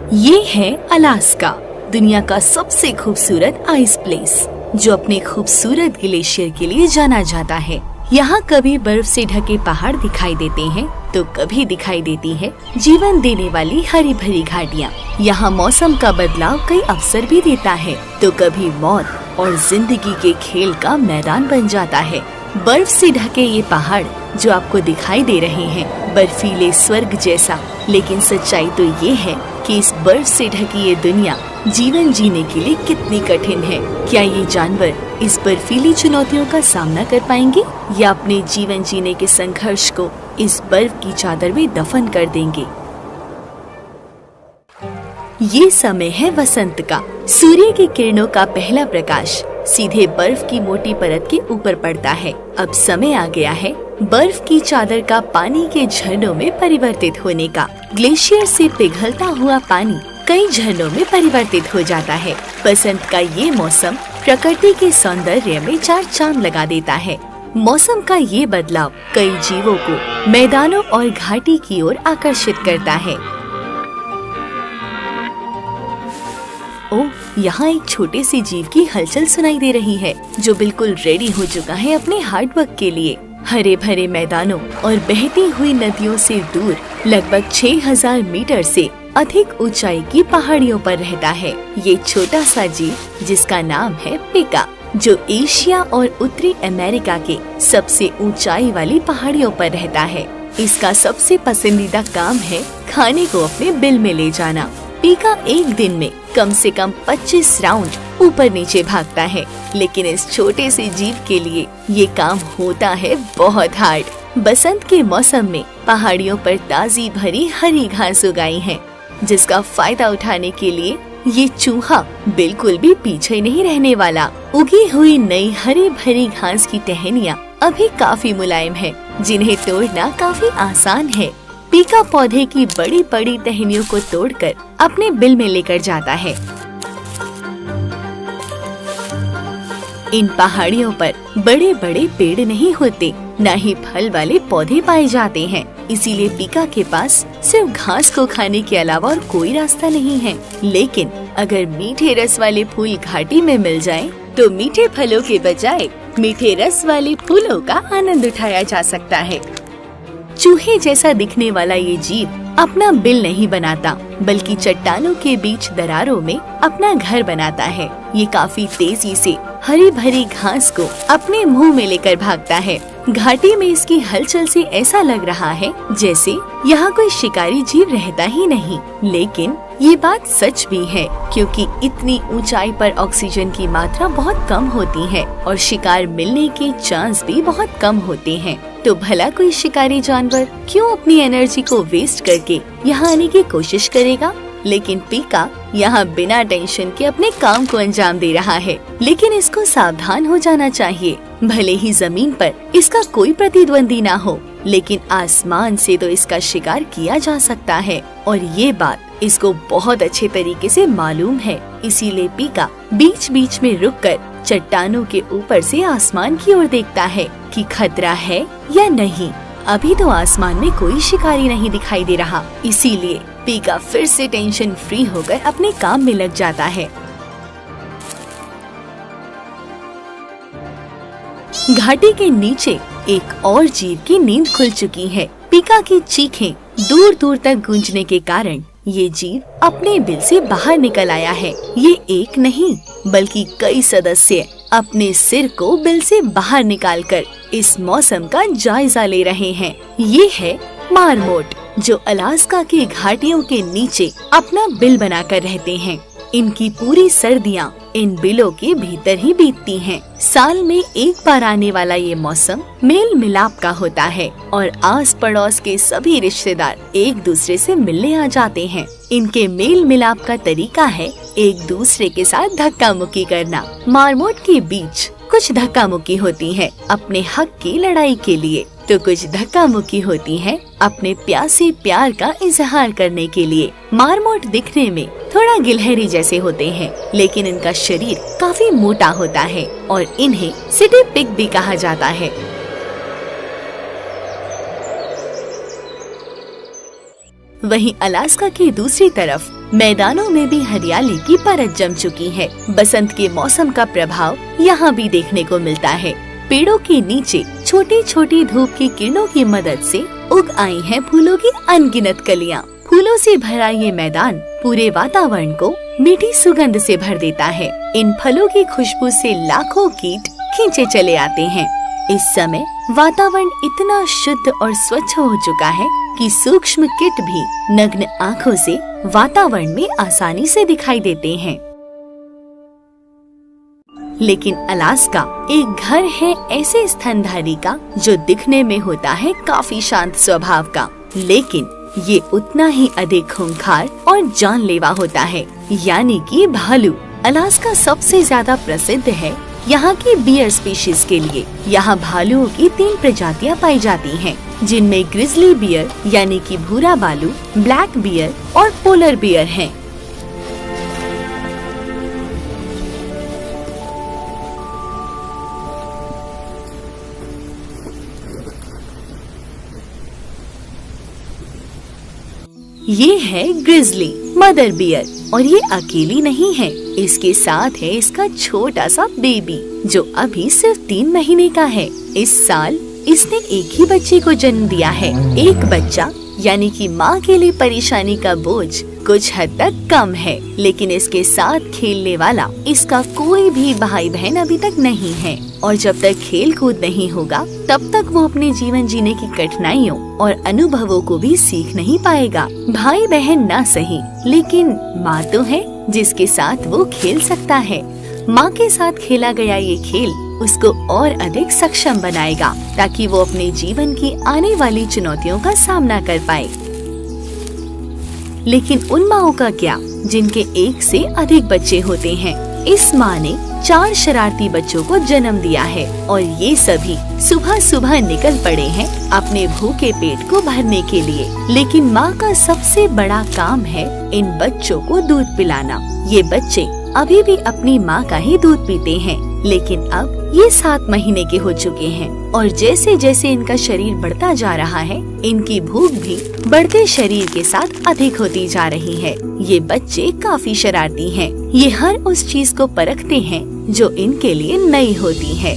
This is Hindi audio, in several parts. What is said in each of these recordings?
ये है अलास्का, दुनिया का सबसे खूबसूरत आइस प्लेस, जो अपने खूबसूरत ग्लेशियर के लिए जाना जाता है। यहाँ कभी बर्फ से ढके पहाड़ दिखाई देते हैं तो कभी दिखाई देती है जीवन देने वाली हरी भरी घाटियाँ। यहाँ मौसम का बदलाव कई अवसर भी देता है तो कभी मौत और जिंदगी के खेल का मैदान बन जाता है। बर्फ से ढके ये पहाड़ जो आपको दिखाई दे रहे हैं बर्फीले स्वर्ग जैसा, लेकिन सच्चाई तो ये है कि इस बर्फ से ढकी ये दुनिया जीवन जीने के लिए कितनी कठिन है। क्या ये जानवर इस बर्फीली चुनौतियों का सामना कर पाएंगे या अपने जीवन जीने के संघर्ष को इस बर्फ की चादर में दफन कर देंगे? ये समय है वसंत का। सूर्य की किरणों का पहला प्रकाश सीधे बर्फ की मोटी परत के ऊपर पड़ता है। अब समय आ गया है बर्फ की चादर का पानी के झरनों में परिवर्तित होने का। ग्लेशियर से पिघलता हुआ पानी कई झरनों में परिवर्तित हो जाता है। बसंत का ये मौसम प्रकृति के सौंदर्य में चार चांद लगा देता है। मौसम का ये बदलाव कई जीवों को मैदानों और घाटी की ओर आकर्षित करता है। ओह, यहाँ एक छोटे से जीव की हलचल सुनाई दे रही है जो बिल्कुल रेडी हो चुका है अपने हार्डवर्क के लिए। हरे भरे मैदानों और बहती हुई नदियों से दूर लगभग 6000 मीटर से अधिक ऊंचाई की पहाड़ियों पर रहता है ये छोटा सा जीव, जिसका नाम है पिका, जो एशिया और उत्तरी अमेरिका के सबसे ऊंचाई वाली पहाड़ियों पर रहता है। इसका सबसे पसंदीदा काम है खाने को अपने बिल में ले जाना। पिका एक दिन में कम से कम 25 राउंड ऊपर नीचे भागता है, लेकिन इस छोटे से जीव के लिए ये काम होता है बहुत हार्ड। बसंत के मौसम में पहाड़ियों पर ताजी भरी हरी घास उगाई है, जिसका फायदा उठाने के लिए ये चूहा बिल्कुल भी पीछे नहीं रहने वाला। उगी हुई नई हरी भरी घास की टहनियाँ अभी काफी मुलायम है, जिन्हें तोड़ना काफी आसान है। पिका पौधे की बड़ी बड़ी टहनियों को तोड़कर अपने बिल में लेकर जाता है। इन पहाड़ियों पर बड़े बड़े पेड़ नहीं होते, न ही फल वाले पौधे पाए जाते हैं, इसीलिए पिका के पास सिर्फ घास को खाने के अलावा और कोई रास्ता नहीं है। लेकिन अगर मीठे रस वाले फूल घाटी में मिल जाएं, तो मीठे फलों के बजाय मीठे रस वाले फूलों का आनंद उठाया जा सकता है। चूहे जैसा दिखने वाला ये जीव अपना बिल नहीं बनाता, बल्कि चट्टानों के बीच दरारों में अपना घर बनाता है। ये काफी तेजी से हरी भरी घास को अपने मुंह में लेकर भागता है। घाटी में इसकी हलचल से ऐसा लग रहा है जैसे यहाँ कोई शिकारी जीव रहता ही नहीं, लेकिन ये बात सच भी है, क्योंकि इतनी ऊंचाई पर ऑक्सीजन की मात्रा बहुत कम होती है और शिकार मिलने के चांस भी बहुत कम होते हैं। तो भला कोई शिकारी जानवर क्यों अपनी एनर्जी को वेस्ट करके यहाँ आने की कोशिश करेगा? लेकिन पिका यहाँ बिना टेंशन के अपने काम को अंजाम दे रहा है। लेकिन इसको सावधान हो जाना चाहिए। भले ही जमीन पर इसका कोई प्रतिद्वंदी ना हो, लेकिन आसमान से तो इसका शिकार किया जा सकता है और ये बात इसको बहुत अच्छे तरीके से मालूम है। इसीलिए पिका बीच बीच में रुककर चट्टानों के ऊपर से आसमान की ओर देखता है कि खतरा है या नहीं। अभी तो आसमान में कोई शिकारी नहीं दिखाई दे रहा, इसीलिए पिका फिर से टेंशन फ्री होकर अपने काम में लग जाता है। घाटी के नीचे एक और जीव की नींद खुल चुकी है। पिका की चीखें दूर दूर तक गूंजने के कारण ये जीव अपने बिल से बाहर निकल आया है। ये एक नहीं बल्कि कई सदस्य अपने सिर को बिल से बाहर निकालकर इस मौसम का जायजा ले रहे हैं। ये है मारमोट, जो अलास्का की घाटियों के नीचे अपना बिल बनाकर रहते हैं। इनकी पूरी सर्दियाँ इन बिलों के भीतर ही बीतती हैं। साल में एक बार आने वाला ये मौसम मेल मिलाप का होता है और आस पड़ोस के सभी रिश्तेदार एक दूसरे से मिलने आ जाते हैं। इनके मेल मिलाप का तरीका है एक दूसरे के साथ धक्का मुक्की करना। मारमोट के बीच कुछ धक्का मुक्की होती है अपने हक की लड़ाई के लिए, तो कुछ धक्का मुक्की होती है अपने प्यासे प्यार का इजहार करने के लिए। मारमोट दिखने में थोड़ा गिलहरी जैसे होते हैं, लेकिन इनका शरीर काफी मोटा होता है और इन्हें सिटी पिग भी कहा जाता है। वहीं अलास्का की दूसरी तरफ मैदानों में भी हरियाली की परत जम चुकी है। बसंत के मौसम का प्रभाव यहाँ भी देखने को मिलता है। पेड़ों के नीचे छोटी छोटी धूप की किरणों की मदद से उग आई हैं फूलों की अनगिनत कलियां। फूलों से भरा ये मैदान पूरे वातावरण को मीठी सुगंध से भर देता है। इन फलों की खुशबू से लाखों कीट खींचे चले आते हैं। इस समय वातावरण इतना शुद्ध और स्वच्छ हो चुका है कि सूक्ष्म कीट भी नग्न आँखों से वातावरण में आसानी से दिखाई देते हैं। लेकिन अलास्का एक घर है ऐसे स्तनधारी का जो दिखने में होता है काफी शांत स्वभाव का, लेकिन ये उतना ही अधिक खूंखार और जानलेवा होता है, यानी कि भालू। अलास्का सबसे ज्यादा प्रसिद्ध है यहाँ की बियर स्पीशीज के लिए। यहाँ भालुओं की 3 प्रजातियाँ पाई जाती हैं, जिनमें ग्रिजली बियर यानी कि भूरा भालू, ब्लैक बियर और पोलर बियर हैं। ये है ग्रिजली मदर बियर और ये अकेली नहीं है, इसके साथ है इसका छोटा सा बेबी जो अभी सिर्फ 3 महीने का है। इस साल इसने एक ही बच्चे को जन्म दिया है। एक बच्चा यानी कि माँ के लिए परेशानी का बोझ कुछ हद तक कम है, लेकिन इसके साथ खेलने वाला इसका कोई भी भाई बहन अभी तक नहीं है। और जब तक खेल कूद नहीं होगा तब तक वो अपने जीवन जीने की कठिनाइयों और अनुभवों को भी सीख नहीं पाएगा। भाई बहन ना सही, लेकिन माँ तो है जिसके साथ वो खेल सकता है। माँ के साथ खेला गया ये खेल उसको और अधिक सक्षम बनाएगा ताकि वो अपने जीवन की आने वाली चुनौतियों का सामना कर पाए। लेकिन उन माँओं का क्या जिनके 1 से अधिक बच्चे होते हैं? इस माँ ने 4 शरारती बच्चों को जन्म दिया है और ये सभी सुबह सुबह निकल पड़े हैं अपने भूखे पेट को भरने के लिए। लेकिन माँ का सबसे बड़ा काम है इन बच्चों को दूध पिलाना। ये बच्चे अभी भी अपनी माँ का ही दूध पीते हैं, लेकिन अब ये 7 महीने के हो चुके हैं और जैसे जैसे इनका शरीर बढ़ता जा रहा है, इनकी भूख भी बढ़ते शरीर के साथ अधिक होती जा रही है। ये बच्चे काफी शरारती हैं। ये हर उस चीज को परखते हैं जो इनके लिए नई होती है।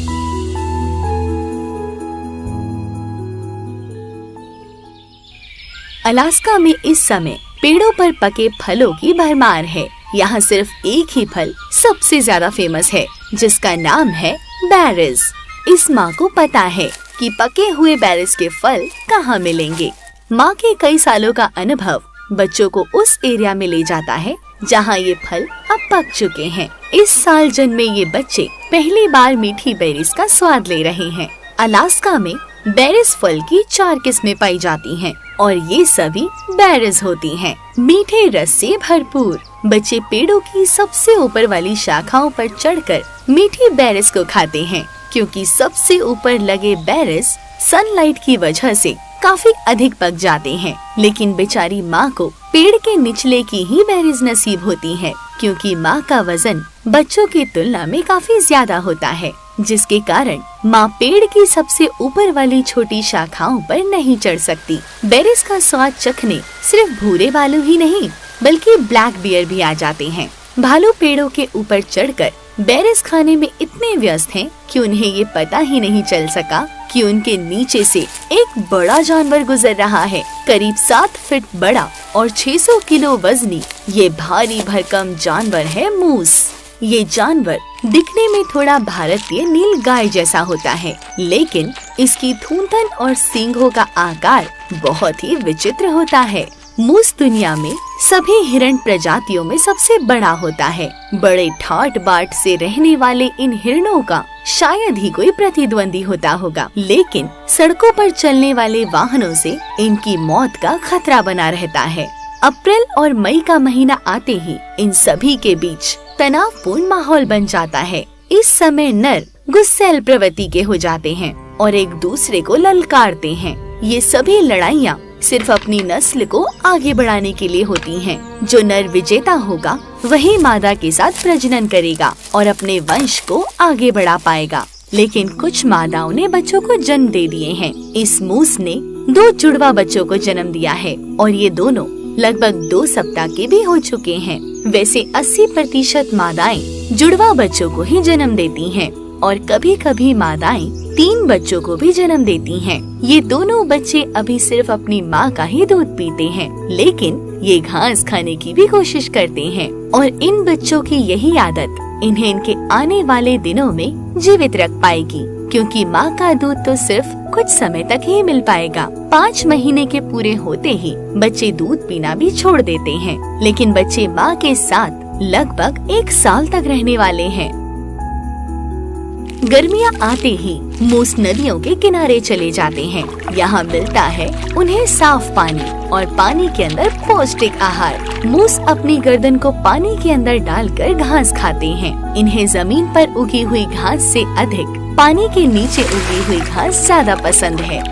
अलास्का में इस समय पेड़ों पर पके फलों की भरमार है। यहाँ सिर्फ एक ही फल सबसे ज्यादा फेमस है जिसका नाम है बेरीज। इस माँ को पता है कि पके हुए बेरीज के फल कहाँ मिलेंगे। माँ के कई सालों का अनुभव बच्चों को उस एरिया में ले जाता है जहाँ ये फल अब पक चुके हैं। इस साल जन्मे ये बच्चे पहली बार मीठी बेरीज का स्वाद ले रहे हैं। अलास्का में बेरीज फल की 4 किस्में पाई जाती हैं और ये सभी बेरीज होती हैं। मीठे रस से भरपूर बच्चे पेड़ों की सबसे ऊपर वाली शाखाओं पर चढ़कर मीठी बेरीज को खाते हैं, क्योंकि सबसे ऊपर लगे बेरीज सनलाइट की वजह से काफी अधिक पक जाते हैं। लेकिन बेचारी माँ को पेड़ के निचले की ही बेरीज नसीब होती है, क्योंकि माँ का वजन बच्चों की तुलना में काफी ज्यादा होता है, जिसके कारण माँ पेड़ की सबसे ऊपर वाली छोटी शाखाओं पर नहीं चढ़ सकती। बेरीज का स्वाद चखने सिर्फ भूरे भालू ही नहीं बल्कि ब्लैक बियर भी आ जाते हैं। भालू पेड़ों के ऊपर चढ़कर बेरीज खाने में इतने व्यस्त हैं कि उन्हें ये पता ही नहीं चल सका कि उनके नीचे से एक बड़ा जानवर गुजर रहा है। करीब 7 फीट बड़ा और 600 किलो वजनी ये भारी भरकम जानवर है मूस। ये जानवर दिखने में थोड़ा भारतीय नील गाय जैसा होता है, लेकिन इसकी थूथन और सींगों का आकार बहुत ही विचित्र होता है। मूस दुनिया में सभी हिरण प्रजातियों में सबसे बड़ा होता है। बड़े ठाट बाट से रहने वाले इन हिरणों का शायद ही कोई प्रतिद्वंदी होता होगा, लेकिन सड़कों पर चलने वाले वाहनों से इनकी मौत का खतरा बना रहता है। अप्रैल और मई का महीना आते ही इन सभी के बीच तनावपूर्ण माहौल बन जाता है। इस समय नर गुस्सैल प्रवृत्ति के हो जाते हैं और एक दूसरे को ललकारते हैं। ये सभी लड़ाइयाँ सिर्फ अपनी नस्ल को आगे बढ़ाने के लिए होती हैं। जो नर विजेता होगा वही मादा के साथ प्रजनन करेगा और अपने वंश को आगे बढ़ा पाएगा। लेकिन कुछ मादाओं ने बच्चों को जन्म दे दिए हैं। इस मूस ने 2 जुड़वा बच्चों को जन्म दिया है और ये दोनों लगभग 2 सप्ताह के भी हो चुके हैं। वैसे 80% मादाएं जुड़वा बच्चों को ही जन्म देती हैं और कभी कभी मादाएं 3 बच्चों को भी जन्म देती हैं। ये दोनों बच्चे अभी सिर्फ अपनी माँ का ही दूध पीते हैं, लेकिन ये घास खाने की भी कोशिश करते हैं और इन बच्चों की यही आदत इन्हें इनके आने वाले दिनों में जीवित रख पाएगी, क्योंकि माँ का दूध तो सिर्फ कुछ समय तक ही मिल पाएगा। 5 महीने के पूरे होते ही बच्चे दूध पीना भी छोड़ देते हैं, लेकिन बच्चे माँ के साथ लगभग 1 साल तक रहने वाले हैं। गर्मियाँ आते ही मूस नदियों के किनारे चले जाते हैं। यहाँ मिलता है उन्हें साफ पानी और पानी के अंदर पौष्टिक आहार। मूस अपनी गर्दन को पानी के अंदर डालकर घास खाते हैं। इन्हें जमीन पर उगी हुई घास से अधिक पानी के नीचे उगी हुई घास ज्यादा पसंद है।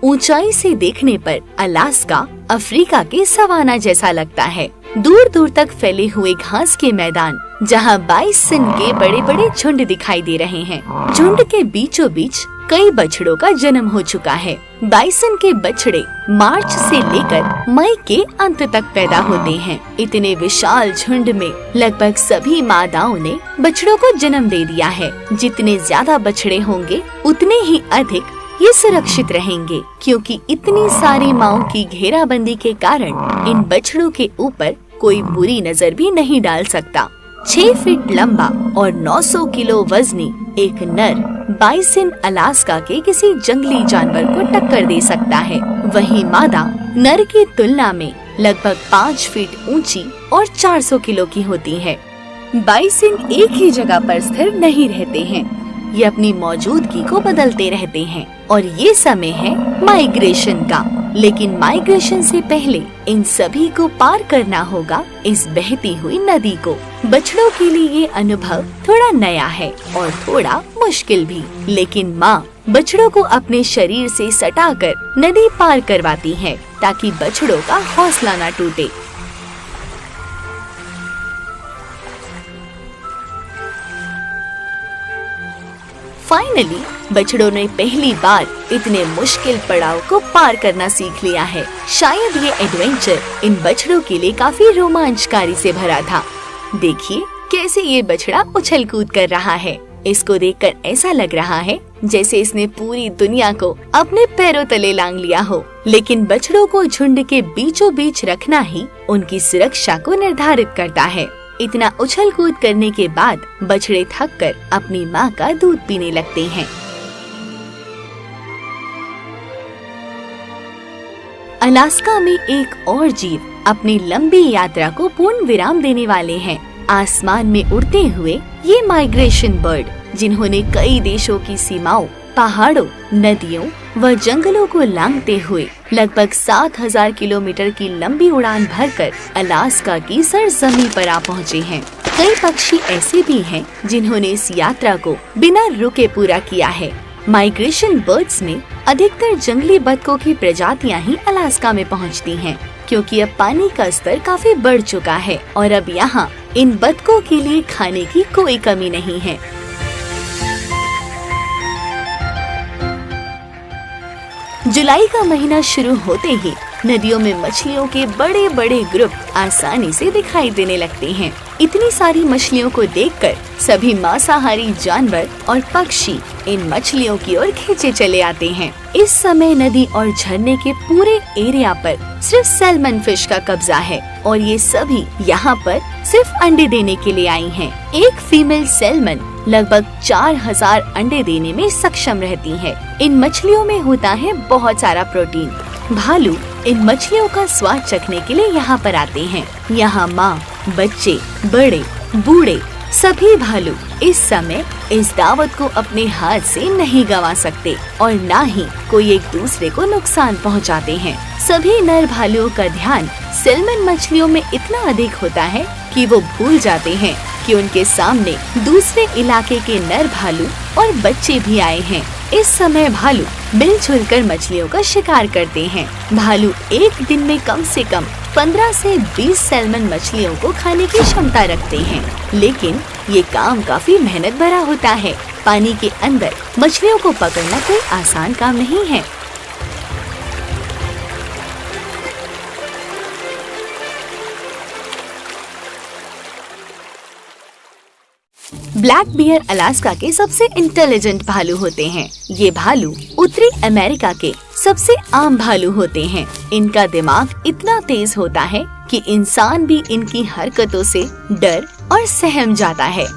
ऊंचाई से देखने पर अलास्का अफ्रीका के सवाना जैसा लगता है। दूर दूर तक फैले हुए घास के मैदान, जहां बाइसन के बड़े बड़े झुंड दिखाई दे रहे हैं। झुंड के बीचों बीच कई बछड़ों का जन्म हो चुका है। बाइसन के बछड़े मार्च से लेकर मई के अंत तक पैदा होते हैं। इतने विशाल झुंड में लगभग सभी मादाओं ने बछड़ों को जन्म दे दिया है। जितने ज्यादा बछड़े होंगे उतने ही अधिक ये सुरक्षित रहेंगे, क्योंकि इतनी सारी माओं की घेराबंदी के कारण इन बछड़ों के ऊपर कोई बुरी नजर भी नहीं डाल सकता। 6 फीट लंबा और 900 किलो वजनी एक नर बाइसन अलास्का के किसी जंगली जानवर को टक्कर दे सकता है। वहीं मादा नर की तुलना में लगभग 5 फीट ऊंची और 400 किलो की होती है। बाइसन एक ही जगह पर स्थिर नहीं रहते हैं, ये अपनी मौजूदगी को बदलते रहते हैं और ये समय है माइग्रेशन का। लेकिन माइग्रेशन से पहले इन सभी को पार करना होगा इस बहती हुई नदी को। बछड़ों के लिए ये अनुभव थोड़ा नया है और थोड़ा मुश्किल भी, लेकिन माँ बछड़ों को अपने शरीर से सटाकर नदी पार करवाती है ताकि बछड़ों का हौसला न टूटे। फाइनली बछड़ों ने पहली बार इतने मुश्किल पड़ाव को पार करना सीख लिया है। शायद ये एडवेंचर इन बछड़ों के लिए काफी रोमांचकारी से भरा था। देखिए कैसे ये बछड़ा उछल कूद कर रहा है। इसको देखकर ऐसा लग रहा है जैसे इसने पूरी दुनिया को अपने पैरों तले लांग लिया हो। लेकिन बछड़ों को झुंड के बीचों बीच रखना ही उनकी सुरक्षा को निर्धारित करता है। इतना उछल कूद करने के बाद बछड़े थककर अपनी माँ का दूध पीने लगते हैं। अलास्का में एक और जीव अपनी लंबी यात्रा को पूर्ण विराम देने वाले हैं। आसमान में उड़ते हुए ये माइग्रेशन बर्ड, जिन्होंने कई देशों की सीमाओं, पहाड़ों, नदियों व जंगलों को लांघते हुए लगभग 7000 किलोमीटर की लंबी उड़ान भरकर अलास्का की सरजमीं पर आ पहुँचे हैं। कई पक्षी ऐसे भी हैं जिन्होंने इस यात्रा को बिना रुके पूरा किया है। माइग्रेशन बर्ड्स में अधिकतर जंगली बतखों की प्रजातियां ही अलास्का में पहुंचती हैं, क्योंकि अब पानी का स्तर काफी बढ़ चुका है और अब यहाँ इन बतखों के लिए खाने की कोई कमी नहीं है। जुलाई का महीना शुरू होते ही नदियों में मछलियों के बड़े बड़े ग्रुप आसानी से दिखाई देने लगते हैं। इतनी सारी मछलियों को देखकर सभी मांसाहारी जानवर और पक्षी इन मछलियों की ओर खींचे चले आते हैं। इस समय नदी और झरने के पूरे एरिया पर सिर्फ सैल्मन फिश का कब्जा है और ये सभी यहाँ पर सिर्फ अंडे देने के लिए आई हैं। एक फीमेल सैल्मन लगभग 4000 अंडे देने में सक्षम रहती है। इन मछलियों में होता है बहुत सारा प्रोटीन। भालू इन मछलियों का स्वाद चखने के लिए यहाँ पर आते हैं। यहाँ माँ, बच्चे, बड़े, बूढ़े सभी भालू इस समय इस दावत को अपने हाथ से नहीं गंवा सकते और न ही कोई एक दूसरे को नुकसान पहुँचाते हैं। सभी नर भालुओं का ध्यान सैल्मन मछलियों में इतना अधिक होता है कि वो भूल जाते हैं कि उनके सामने दूसरे इलाके के नर भालू और बच्चे भी आए हैं। इस समय भालू मिलजुल कर मछलियों का शिकार करते हैं। भालू एक दिन में कम से कम 15 से 20 सैल्मन मछलियों को खाने की क्षमता रखते हैं, लेकिन ये काम काफी मेहनत भरा होता है। पानी के अंदर मछलियों को पकड़ना कोई आसान काम नहीं है। ब्लैक बियर अलास्का के सबसे इंटेलिजेंट भालू होते हैं। ये भालू उत्तरी अमेरिका के सबसे आम भालू होते हैं। इनका दिमाग इतना तेज होता है कि इंसान भी इनकी हरकतों से डर और सहम जाता है।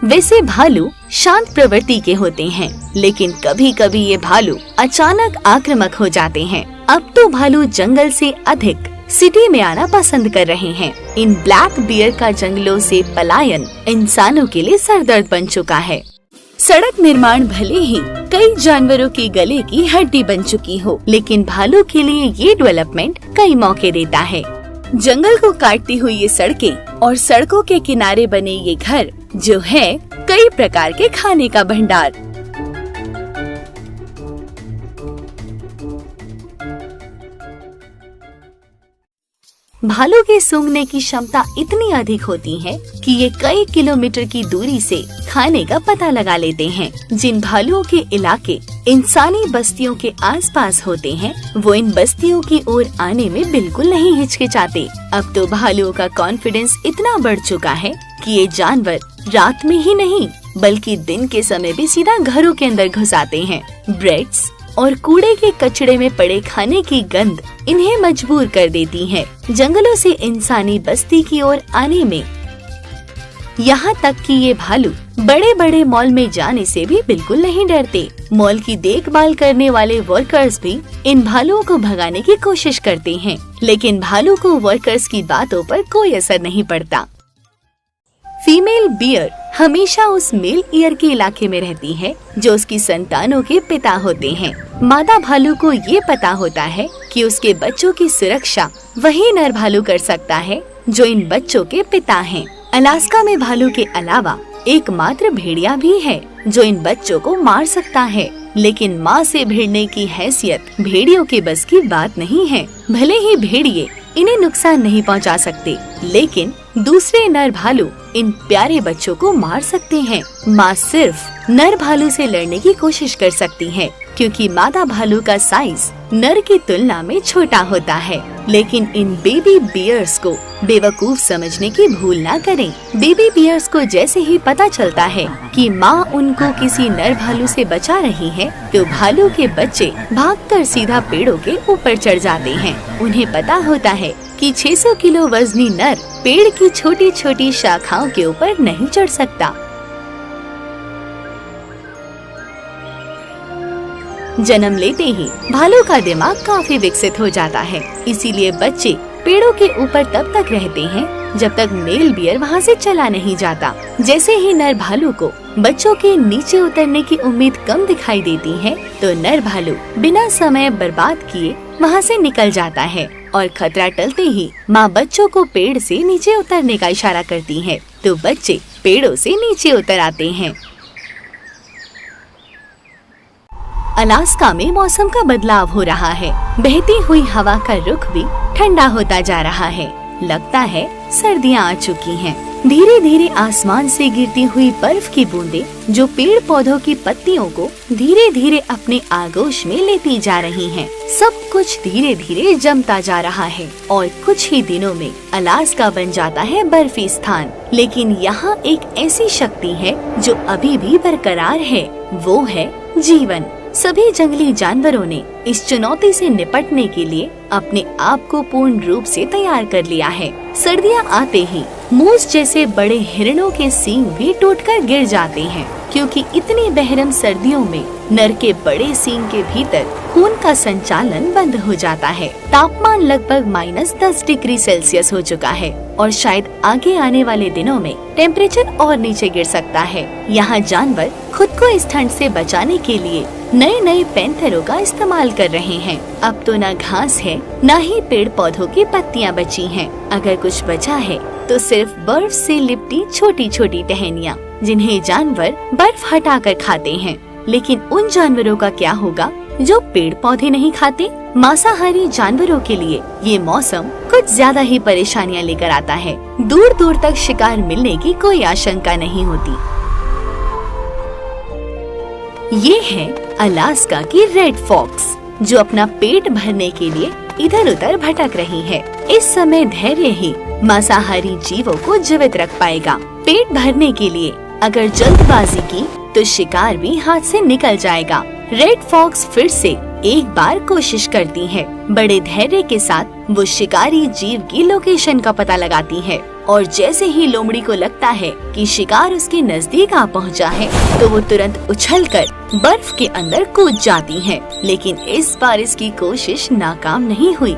वैसे भालू शांत प्रवृत्ति के होते हैं, लेकिन कभी कभी ये भालू अचानक आक्रामक हो जाते हैं। अब तो भालू जंगल से अधिक सिटी में आना पसंद कर रहे हैं। इन ब्लैक बियर का जंगलों से पलायन इंसानों के लिए सरदर्द बन चुका है। सड़क निर्माण भले ही कई जानवरों की गले की हड्डी बन चुकी हो, लेकिन भालू के लिए ये डेवलपमेंट कई मौके देता है। जंगल को काटती हुई ये सड़कें और सड़कों के किनारे बने ये घर जो है कई प्रकार के खाने का भंडार। भालू के सूंघने की क्षमता इतनी अधिक होती है कि ये कई किलोमीटर की दूरी से खाने का पता लगा लेते हैं। जिन भालुओं के इलाके इंसानी बस्तियों के आसपास होते हैं, वो इन बस्तियों की ओर आने में बिल्कुल नहीं हिचकिचाते। अब तो भालुओं का कॉन्फिडेंस इतना बढ़ चुका है कि ये जानवर रात में ही नहीं बल्कि दिन के समय भी सीधा घरों के अंदर घुस आते हैं। ब्रेड्स और कूड़े के कचड़े में पड़े खाने की गंध इन्हें मजबूर कर देती है जंगलों से इंसानी बस्ती की ओर आने में। यहाँ तक कि ये भालू बड़े बड़े मॉल में जाने से भी बिल्कुल नहीं डरते। मॉल की देखभाल करने वाले वर्कर्स भी इन भालुओं को भगाने की कोशिश करते हैं, लेकिन भालू को वर्कर्स की बातों पर कोई असर नहीं पड़ता। फीमेल बियर हमेशा उस मेल ईयर के इलाके में रहती है जो उसकी संतानों के पिता होते हैं। मादा भालू को ये पता होता है कि उसके बच्चों की सुरक्षा वही नर भालू कर सकता है जो इन बच्चों के पिता हैं। अलास्का में भालू के अलावा एकमात्र भेड़िया भी है जो इन बच्चों को मार सकता है, लेकिन माँ से भिड़ने की हैसियत भेड़ियों के बस की बात नहीं है। भले ही भेड़िए इन्हें नुकसान नहीं पहुंचा सकते, लेकिन दूसरे नर भालू इन प्यारे बच्चों को मार सकते हैं। माँ सिर्फ नर भालू से लड़ने की कोशिश कर सकती है क्योंकि मादा भालू का साइज नर की तुलना में छोटा होता है। लेकिन इन बेबी बियर्स को बेवकूफ समझने की भूल ना करें। बेबी बियर्स को जैसे ही पता चलता है कि माँ उनको किसी नर भालू से बचा रही है, तो भालू के बच्चे भागकर सीधा पेड़ों के ऊपर चढ़ जाते हैं। उन्हें पता होता है कि 600 किलो वजनी नर पेड़ की छोटी छोटी शाखाओं के ऊपर नहीं चढ़ सकता। जन्म लेते ही भालू का दिमाग काफी विकसित हो जाता है, इसीलिए बच्चे पेड़ों के ऊपर तब तक रहते हैं जब तक मेल बियर वहाँ से चला नहीं जाता। जैसे ही नर भालू को बच्चों के नीचे उतरने की उम्मीद कम दिखाई देती है, तो नर भालू बिना समय बर्बाद किए वहाँ से निकल जाता है और खतरा टलते ही माँ बच्चों को पेड़ से नीचे उतरने का इशारा करती है, तो बच्चे पेड़ों से नीचे उतर आते हैं। अलास्का में मौसम का बदलाव हो रहा है। बहती हुई हवा का रुख भी ठंडा होता जा रहा है। लगता है सर्दियाँ आ चुकी हैं। धीरे धीरे आसमान से गिरती हुई बर्फ की बूंदें जो पेड़ पौधों की पत्तियों को धीरे धीरे अपने आगोश में लेती जा रही हैं। सब कुछ धीरे धीरे जमता जा रहा है और कुछ ही दिनों में अलास्का बन जाता है बर्फी स्थान। लेकिन यहाँ एक ऐसी शक्ति है जो अभी भी बरकरार है, वो है जीवन। सभी जंगली जानवरों ने इस चुनौती से निपटने के लिए अपने आप को पूर्ण रूप से तैयार कर लिया है। सर्दियाँ आते ही मूस जैसे बड़े हिरणों के सींग भी टूटकर गिर जाते हैं, क्योंकि इतनी बेहरम सर्दियों में नर के बड़े सींग के भीतर खून का संचालन बंद हो जाता है। तापमान लगभग -10 डिग्री सेल्सियस हो चुका है और शायद आगे आने वाले दिनों में टेम्परेचर और नीचे गिर सकता है। यहाँ जानवर खुद को इस ठंड से बचाने के लिए नए नए पैंथरों का इस्तेमाल कर रहे हैं। अब तो न घास है न ही पेड़ पौधों की पत्तियाँ बची हैं। अगर कुछ बचा है तो सिर्फ बर्फ से लिपटी छोटी छोटी टहनियाँ, जिन्हें जानवर बर्फ हटाकर खाते हैं। लेकिन उन जानवरों का क्या होगा जो पेड़ पौधे नहीं खाते। मांसाहारी जानवरों के लिए ये मौसम कुछ ज्यादा ही परेशानियां लेकर आता है। दूर दूर तक शिकार मिलने की कोई आशंका नहीं होती। ये है अलास्का की रेड फॉक्स, जो अपना पेट भरने के लिए इधर उधर भटक रही है। इस समय धैर्य ही मांसाहारी जीवों को जीवित रख पाएगा। पेट भरने के लिए अगर जल्दबाजी की तो शिकार भी हाथ से निकल जाएगा। रेड फॉक्स फिर से एक बार कोशिश करती है। बड़े धैर्य के साथ वो शिकारी जीव की लोकेशन का पता लगाती है और जैसे ही लोमड़ी को लगता है कि शिकार उसके नजदीक आ पहुंचा है, तो वो तुरंत उछलकर बर्फ के अंदर कूद जाती है। लेकिन इस बार इसकी कोशिश नाकाम नहीं हुई।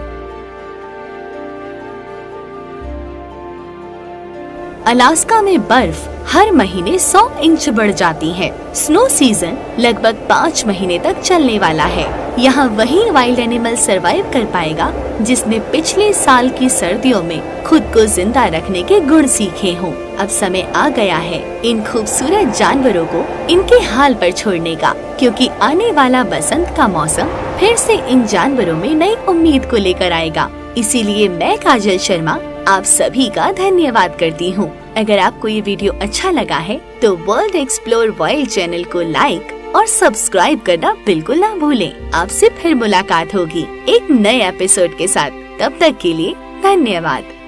अलास्का में बर्फ हर महीने 100 इंच बढ़ जाती है। स्नो सीजन लगभग 5 महीने तक चलने वाला है। यहाँ वही वाइल्ड एनिमल सरवाइव कर पाएगा जिसने पिछले साल की सर्दियों में खुद को जिंदा रखने के गुण सीखे हों। अब समय आ गया है इन खूबसूरत जानवरों को इनके हाल पर छोड़ने का, क्योंकि आने वाला बसंत का मौसम फिर से इन जानवरों में नई उम्मीद को लेकर आएगा। इसीलिए मैं काजल शर्मा आप सभी का धन्यवाद करती हूँ। अगर आपको ये वीडियो अच्छा लगा है तो वर्ल्ड एक्सप्लोर वाइल्ड चैनल को लाइक और सब्सक्राइब करना बिल्कुल ना भूलें। आपसे फिर मुलाकात होगी एक नए एपिसोड के साथ। तब तक के लिए धन्यवाद।